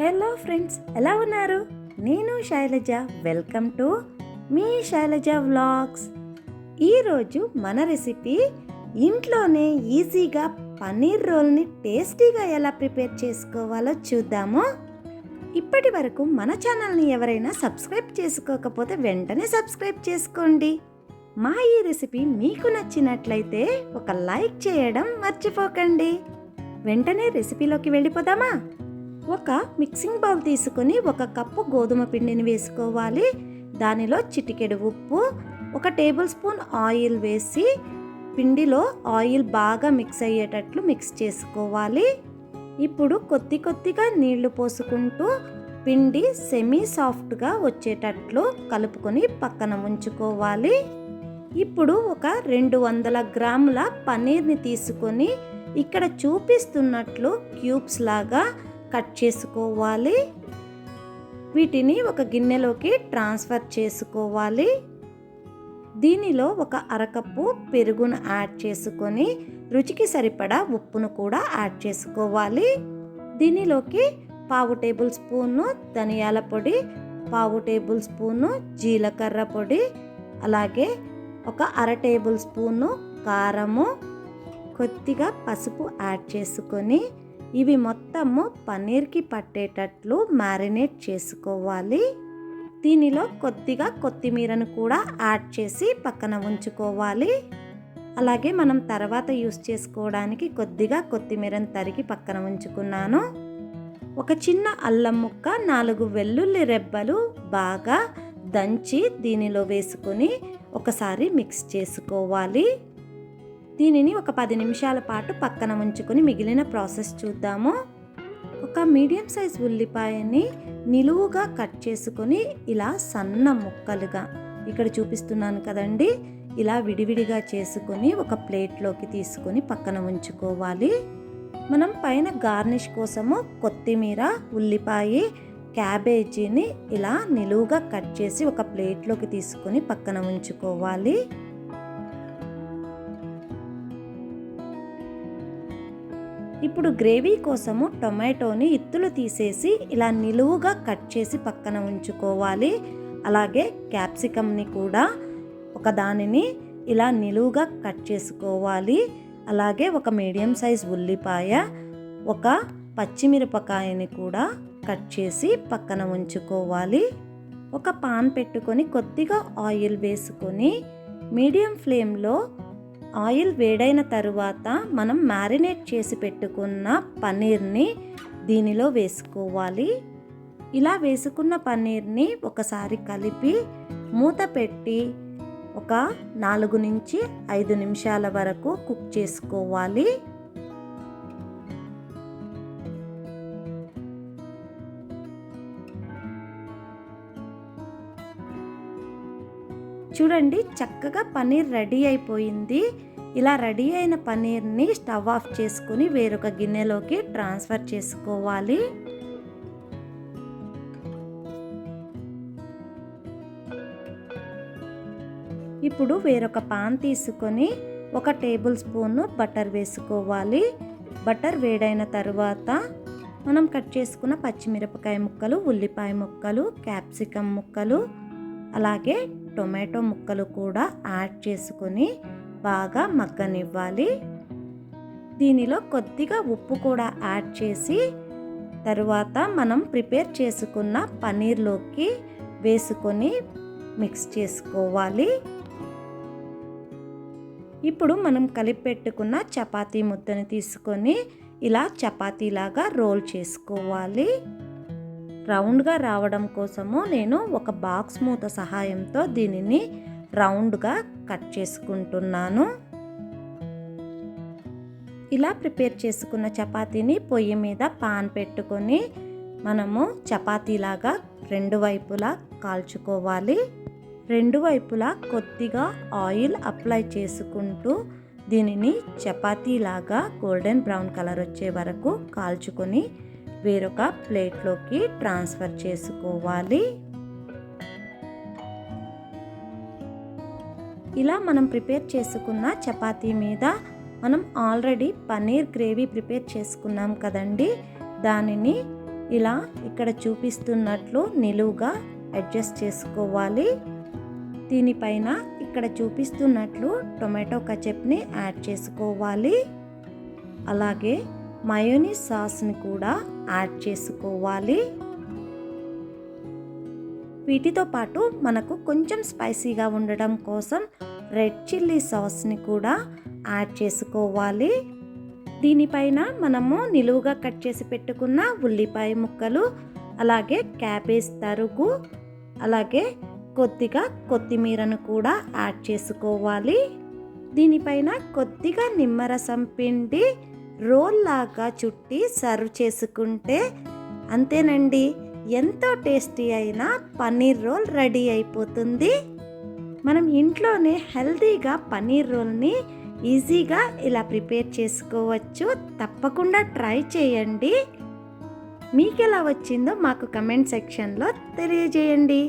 Hello friends, ఎలా ఉన్నారు? నేను శైలజ. వెల్కమ్ టు మీ శైలజ వ్లాగ్స్. ఈరోజు మన రెసిపీ ఇంట్లోనే ఈజీగా పన్నీర్ రోల్ని టేస్టీగా ఎలా ప్రిపేర్ చేసుకోవాలో చూద్దాము. ఇప్పటి వరకు మన ఛానల్ని ఎవరైనా సబ్స్క్రైబ్ చేసుకోకపోతే వెంటనే సబ్స్క్రైబ్ చేసుకోండి. మా ఈ రెసిపీ మీకు నచ్చినట్లయితే ఒక లైక్ చేయడం మర్చిపోకండి. వెంటనే రెసిపీలోకి వెళ్ళిపోదామా? ఒక మిక్సింగ్ బౌల్ తీసుకొని 1 కప్పు గోధుమ పిండిని వేసుకోవాలి. దానిలో చిటికెడు ఉప్పు, 1 టేబుల్ స్పూన్ ఆయిల్ వేసి పిండిలో ఆయిల్ బాగా మిక్స్ అయ్యేటట్లు మిక్స్ చేసుకోవాలి. ఇప్పుడు కొద్దిగా నీళ్లు పోసుకుంటూ పిండి సెమీ సాఫ్ట్గా వచ్చేటట్లు కలుపుకొని పక్కన ఉంచుకోవాలి. ఇప్పుడు ఒక 200 గ్రాముల పన్నీర్ని తీసుకొని ఇక్కడ చూపిస్తున్నట్లు క్యూబ్స్ లాగా కట్ చేసుకోవాలి. వీటిని ఒక గిన్నెలోకి ట్రాన్స్ఫర్ చేసుకోవాలి. దీనిలో ఒక అరకప్పు పెరుగును యాడ్ చేసుకొని రుచికి సరిపడా ఉప్పును కూడా యాడ్ చేసుకోవాలి. దీనిలోకి 1/2 టేబుల్ స్పూను ధనియాల పొడి, 1/2 టేబుల్ స్పూను జీలకర్ర పొడి, అలాగే ఒక 1/2 టేబుల్ స్పూను కారము, కొద్దిగా పసుపు యాడ్ చేసుకొని ఇవి మొత్తము పన్నీర్కి పట్టేటట్లు మ్యారినేట్ చేసుకోవాలి. దీనిలో కొద్దిగా కొత్తిమీరను కూడా యాడ్ చేసి పక్కన ఉంచుకోవాలి. అలాగే మనం తర్వాత యూస్ చేసుకోవడానికి కొద్దిగా కొత్తిమీరను తరిగి పక్కన ఉంచుకున్నాను. ఒక చిన్న అల్లం ముక్క, 4 వెల్లుల్లి రెబ్బలు బాగా దంచి దీనిలో వేసుకొని ఒకసారి మిక్స్ చేసుకోవాలి. దీనిని ఒక 10 నిమిషాల పాటు పక్కన ఉంచుకొని మిగిలిన ప్రాసెస్ చూద్దాము. ఒక మీడియం సైజ్ ఉల్లిపాయని నిలువుగా కట్ చేసుకొని ఇలా సన్న ముక్కలుగా ఇక్కడ చూపిస్తున్నాను కదండి, ఇలా విడివిడిగా చేసుకొని ఒక ప్లేట్లోకి తీసుకొని పక్కన ఉంచుకోవాలి. మనం పైన గార్నిష్ కోసము కొత్తిమీర, ఉల్లిపాయ, క్యాబేజీని ఇలా నిలువుగా కట్ చేసి ఒక ప్లేట్లోకి తీసుకొని పక్కన ఉంచుకోవాలి. ఇప్పుడు గ్రేవీ కోసము టొమాటోని ఇత్తులు తీసేసి ఇలా నిలువుగా కట్ చేసి పక్కన ఉంచుకోవాలి. అలాగే క్యాప్సికమ్ని కూడా ఒక దానిని ఇలా నిలువుగా కట్ చేసుకోవాలి. అలాగే ఒక మీడియం సైజ్ ఉల్లిపాయ, ఒక పచ్చిమిరపకాయని కూడా కట్ చేసి పక్కన ఉంచుకోవాలి. ఒక పాన్ పెట్టుకొని కొద్దిగా ఆయిల్ వేసుకొని మీడియం ఫ్లేమ్లో ఆయిల్ వేడైన తరువాత మనం మ్యారినేట్ చేసి పెట్టుకున్న పన్నీర్ని దీనిలో వేసుకోవాలి. ఇలా వేసుకున్న పన్నీర్ని ఒకసారి కలిపి మూత పెట్టి ఒక 4 నుంచి 5 నిమిషాల వరకు కుక్ చేసుకోవాలి. చూడండి, చక్కగా పన్నీర్ రెడీ అయిపోయింది. ఇలా రెడీ అయిన పన్నీర్ని స్టవ్ ఆఫ్ చేసుకుని వేరొక గిన్నెలోకి ట్రాన్స్ఫర్ చేసుకోవాలి. ఇప్పుడు వేరొక పాన్ తీసుకొని 1 టేబుల్ స్పూను బటర్ వేసుకోవాలి. బటర్ వేడైన తరువాత మనం కట్ చేసుకున్న పచ్చిమిరపకాయ ముక్కలు, ఉల్లిపాయ ముక్కలు, క్యాప్సికమ్ ముక్కలు, అలాగే టొమాటో ముక్కలు కూడా యాడ్ చేసుకొని బాగా మగ్గనివ్వాలి. దీనిలో కొద్దిగా ఉప్పు కూడా యాడ్ చేసి తరువాత మనం ప్రిపేర్ చేసుకున్న పన్నీర్లోకి వేసుకొని మిక్స్ చేసుకోవాలి. ఇప్పుడు మనం కలిపి పెట్టుకున్న చపాతీ ముద్దను తీసుకొని ఇలా చపాతీలాగా రోల్ చేసుకోవాలి. రౌండ్గా రావడం కోసము నేను ఒక బాక్స్ మూత సహాయంతో దీనిని రౌండ్గా కట్ చేసుకుంటున్నాను. ఇలా ప్రిపేర్ చేసుకున్న చపాతీని పొయ్యి మీద పాన్ పెట్టుకొని మనము చపాతీలాగా 2 వైపులా కాల్చుకోవాలి. 2 వైపులా కొద్దిగా ఆయిల్ అప్లై చేసుకుంటూ దీనిని చపాతీలాగా గోల్డెన్ బ్రౌన్ కలర్ వచ్చే వరకు కాల్చుకొని వేరొక ప్లేట్లోకి ట్రాన్స్ఫర్ చేసుకోవాలి. ఇలా మనం ప్రిపేర్ చేసుకున్న చపాతీ మీద మనం ఆల్రెడీ పన్నీర్ గ్రేవీ ప్రిపేర్ చేసుకున్నాం కదండి, దానిని ఇలా ఇక్కడ చూపిస్తున్నట్లు నిలువుగా అడ్జస్ట్ చేసుకోవాలి. దీనిపైన ఇక్కడ చూపిస్తున్నట్లు టొమాటో కచప్ని యాడ్ చేసుకోవాలి. అలాగే మయోనీస్ సాస్ని కూడా యాడ్ చేసుకోవాలి. వీటితో పాటు మనకు కొంచెం స్పైసీగా ఉండడం కోసం రెడ్ చిల్లీ సాస్ని కూడా యాడ్ చేసుకోవాలి. దీనిపైన మనము నిలువుగా కట్ చేసి పెట్టుకున్న ఉల్లిపాయ ముక్కలు, అలాగే క్యాబేజ్ తరుగు, అలాగే కొద్దిగా కొత్తిమీరను కూడా యాడ్ చేసుకోవాలి. దీనిపైన కొద్దిగా నిమ్మరసం పిండి రోల్ లాగా చుట్టి సర్వ్ చేసుకుంటే అంతేనండి, ఎంతో టేస్టీ అయిన పన్నీర్ రోల్ రెడీ అయిపోతుంది. మనం ఇంట్లోనే హెల్తీగా పన్నీర్ రోల్ని ఈజీగా ఇలా ప్రిపేర్ చేసుకోవచ్చు. తప్పకుండా ట్రై చేయండి. మీకు ఎలా వచ్చిందో మాకు కమెంట్ సెక్షన్లో తెలియజేయండి.